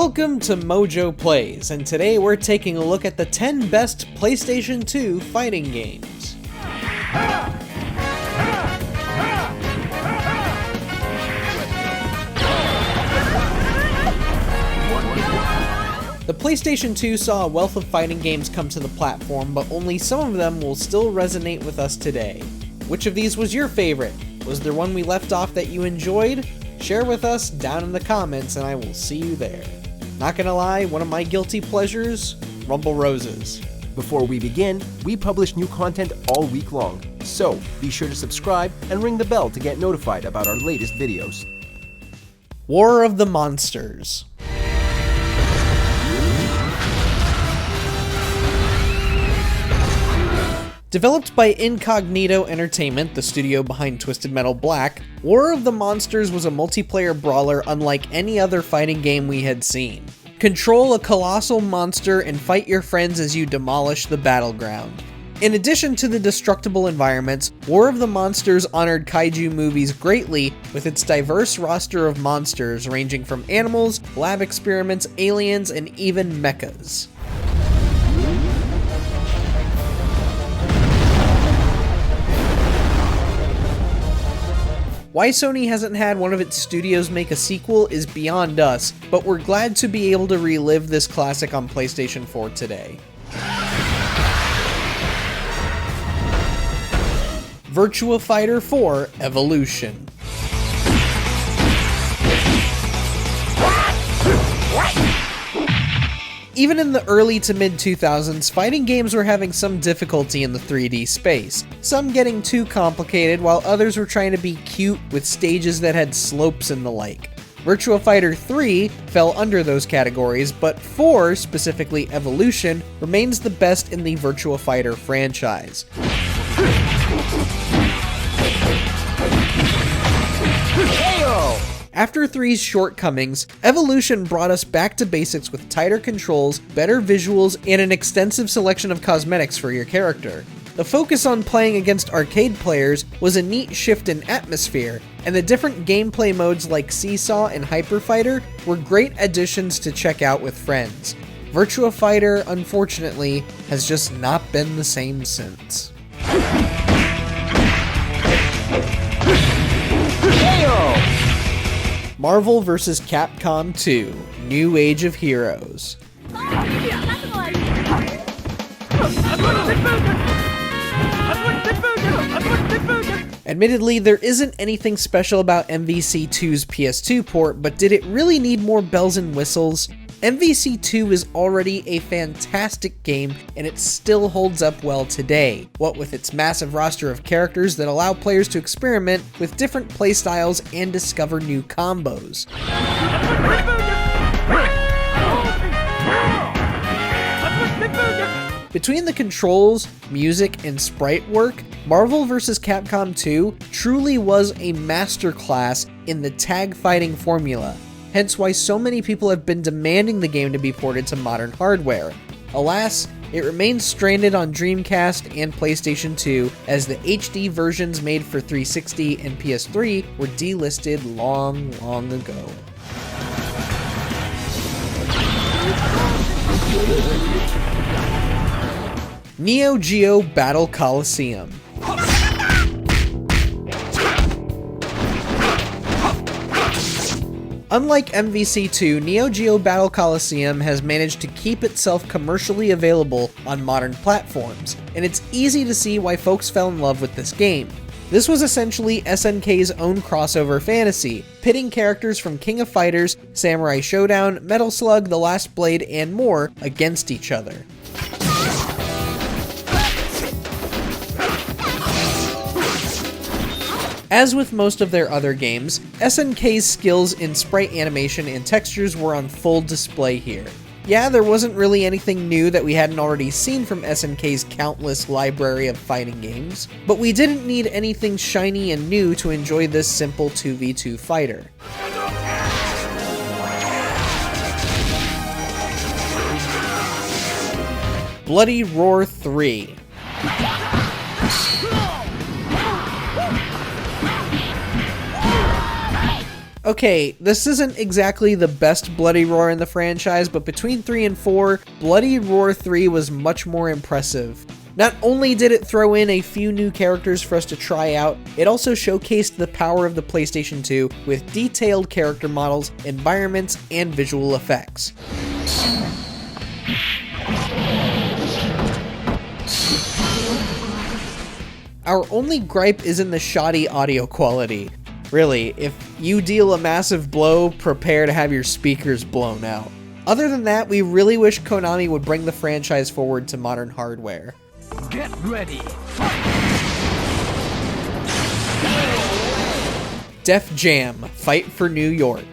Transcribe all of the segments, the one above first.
Welcome to MojoPlays, and today we're taking a look at the 10 best PlayStation 2 fighting games. The PlayStation 2 saw a wealth of fighting games come to the platform, but only some of them will still resonate with us today. Which of these was your favorite? Was there one we left off that you enjoyed? Share with us down in the comments and I will see you there. Not gonna lie, one of my guilty pleasures? Rumble Roses. Before we begin, we publish new content all week long, so be sure to subscribe and ring the bell to get notified about our latest videos. War of the Monsters. Developed by Incognito Entertainment, the studio behind Twisted Metal Black, War of the Monsters was a multiplayer brawler unlike any other fighting game we had seen. Control a colossal monster and fight your friends as you demolish the battleground. In addition to the destructible environments, War of the Monsters honored kaiju movies greatly with its diverse roster of monsters ranging from animals, lab experiments, aliens, and even mechas. Why Sony hasn't had one of its studios make a sequel is beyond us, but we're glad to be able to relive this classic on PlayStation 4 today. Virtua Fighter 4 Evolution. Even in the early to mid 2000s, fighting games were having some difficulty in the 3D space, some getting too complicated while others were trying to be cute with stages that had slopes and the like. Virtua Fighter 3 fell under those categories, but 4, specifically Evolution, remains the best in the Virtua Fighter franchise. After 3's shortcomings, Evolution brought us back to basics with tighter controls, better visuals, and an extensive selection of cosmetics for your character. The focus on playing against arcade players was a neat shift in atmosphere, and the different gameplay modes like Seesaw and Hyper Fighter were great additions to check out with friends. Virtua Fighter, unfortunately, has just not been the same since. Marvel vs. Capcom 2, New Age of Heroes. Admittedly, there isn't anything special about MVC2's PS2 port, but did it really need more bells and whistles? MVC2 is already a fantastic game, and it still holds up well today, what with its massive roster of characters that allow players to experiment with different playstyles and discover new combos. Between the controls, music, and sprite work, Marvel vs. Capcom 2 truly was a masterclass in the tag fighting formula. Hence why so many people have been demanding the game to be ported to modern hardware. Alas, it remains stranded on Dreamcast and PlayStation 2 as the HD versions made for 360 and PS3 were delisted long ago. Neo Geo Battle Coliseum. Unlike MVC2, Neo Geo Battle Coliseum has managed to keep itself commercially available on modern platforms, and it's easy to see why folks fell in love with this game. This was essentially SNK's own crossover fantasy, pitting characters from King of Fighters, Samurai Showdown, Metal Slug, The Last Blade, and more against each other. As with most of their other games, SNK's skills in sprite animation and textures were on full display here. Yeah, there wasn't really anything new that we hadn't already seen from SNK's countless library of fighting games, but we didn't need anything shiny and new to enjoy this simple 2v2 fighter. Bloody Roar 3. Okay, this isn't exactly the best Bloody Roar in the franchise, but between 3 and 4, Bloody Roar 3 was much more impressive. Not only did it throw in a few new characters for us to try out, it also showcased the power of the PlayStation 2 with detailed character models, environments, and visual effects. Our only gripe is in the shoddy audio quality. Really, if you deal a massive blow, prepare to have your speakers blown out. Other than that, we really wish Konami would bring the franchise forward to modern hardware. Get ready, fight! Def Jam, Fight for New York.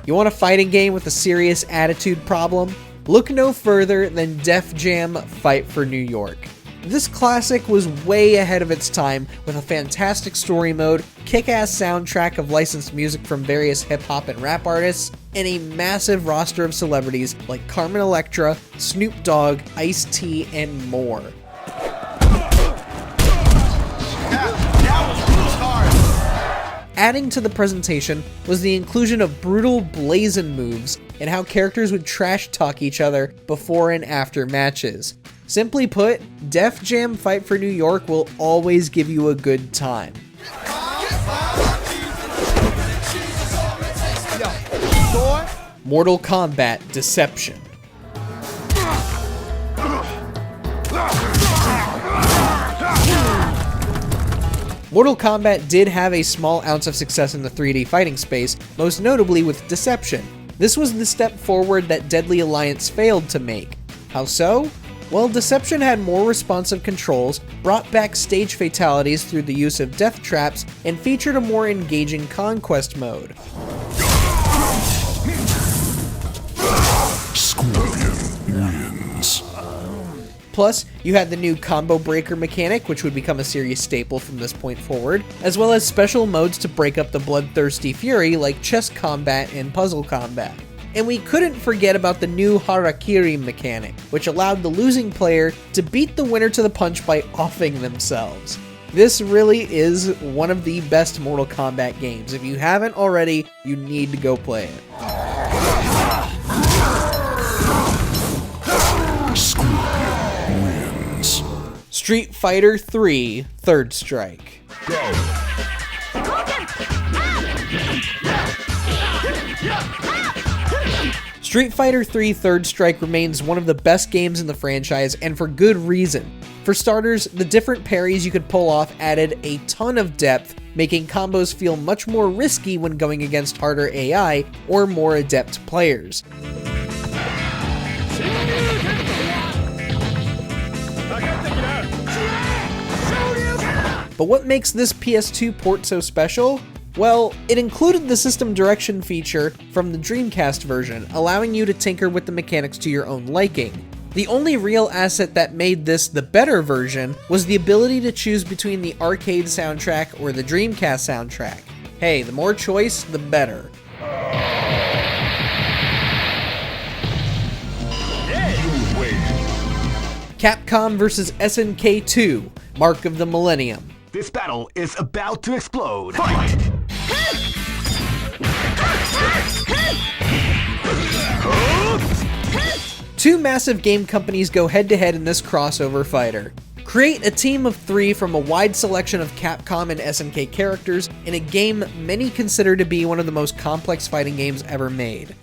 You want a fighting game with a serious attitude problem? Look no further than Def Jam Fight for New York. This classic was way ahead of its time with a fantastic story mode, kick-ass soundtrack of licensed music from various hip-hop and rap artists, and a massive roster of celebrities like Carmen Electra, Snoop Dogg, Ice-T, and more. Adding to the presentation was the inclusion of brutal blazing moves and how characters would trash talk each other before and after matches. Simply put, Def Jam Fight for New York will always give you a good time. Mortal Kombat Deception. Mortal Kombat did have a small ounce of success in the 3D fighting space, most notably with Deception. This was the step forward that Deadly Alliance failed to make. How so? Well, Deception had more responsive controls, brought back stage fatalities through the use of death traps, and featured a more engaging conquest mode. Plus, you had the new combo breaker mechanic, which would become a serious staple from this point forward, as well as special modes to break up the bloodthirsty fury like chess combat and puzzle combat. And we couldn't forget about the new Harakiri mechanic, which allowed the losing player to beat the winner to the punch by offing themselves. This really is one of the best Mortal Kombat games. If you haven't already, you need to go play it. Street Fighter 3 Third Strike. Go. Street Fighter 3 Third Strike remains one of the best games in the franchise, and for good reason. For starters, the different parries you could pull off added a ton of depth, making combos feel much more risky when going against harder AI or more adept players. But what makes this PS2 port so special? Well, it included the system direction feature from the Dreamcast version, allowing you to tinker with the mechanics to your own liking. The only real asset that made this the better version was the ability to choose between the arcade soundtrack or the Dreamcast soundtrack. Hey, the more choice, the better. Capcom vs SNK 2, Mark of the Millennium. This battle is about to explode. Fight! Two massive game companies go head-to-head in this crossover fighter. Create a team of 3 from a wide selection of Capcom and SNK characters in a game many consider to be one of the most complex fighting games ever made.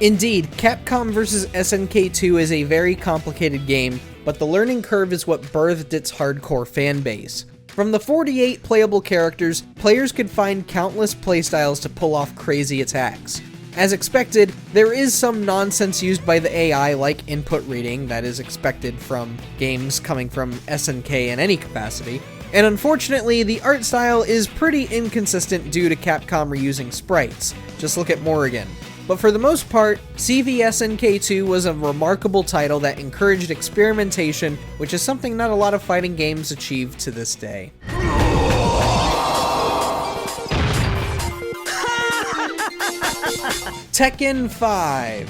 Indeed, Capcom vs SNK 2 is a very complicated game, but the learning curve is what birthed its hardcore fanbase. From the 48 playable characters, players could find countless playstyles to pull off crazy attacks. As expected, there is some nonsense used by the AI like input reading that is expected from games coming from SNK in any capacity, and unfortunately the art style is pretty inconsistent due to Capcom reusing sprites. Just look at Morrigan. But for the most part, CVSNK2 was a remarkable title that encouraged experimentation, which is something not a lot of fighting games achieve to this day. Tekken 5.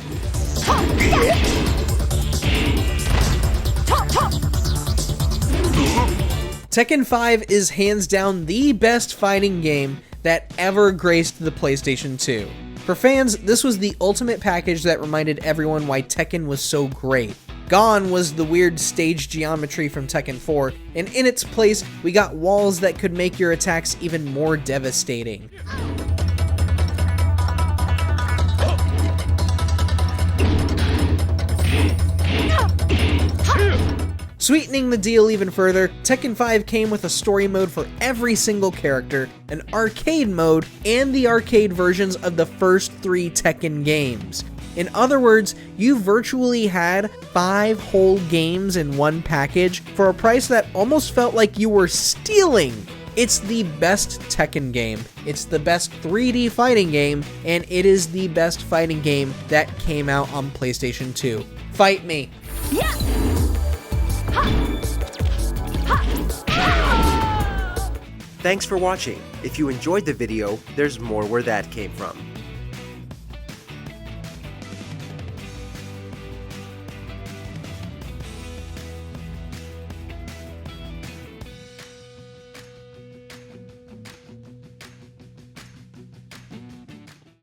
Tekken 5 is hands down the best fighting game that ever graced the PlayStation 2. For fans, this was the ultimate package that reminded everyone why Tekken was so great. Gone was the weird stage geometry from Tekken 4, and in its place, we got walls that could make your attacks even more devastating. Sweetening the deal even further, Tekken 5 came with a story mode for every single character, an arcade mode, and the arcade versions of the first 3 Tekken games. In other words, you virtually had 5 whole games in one package for a price that almost felt like you were stealing. It's the best Tekken game, it's the best 3D fighting game, and it is the best fighting game that came out on PlayStation 2. Fight me. Yeah. Thanks for watching. If you enjoyed the video, there's more where that came from.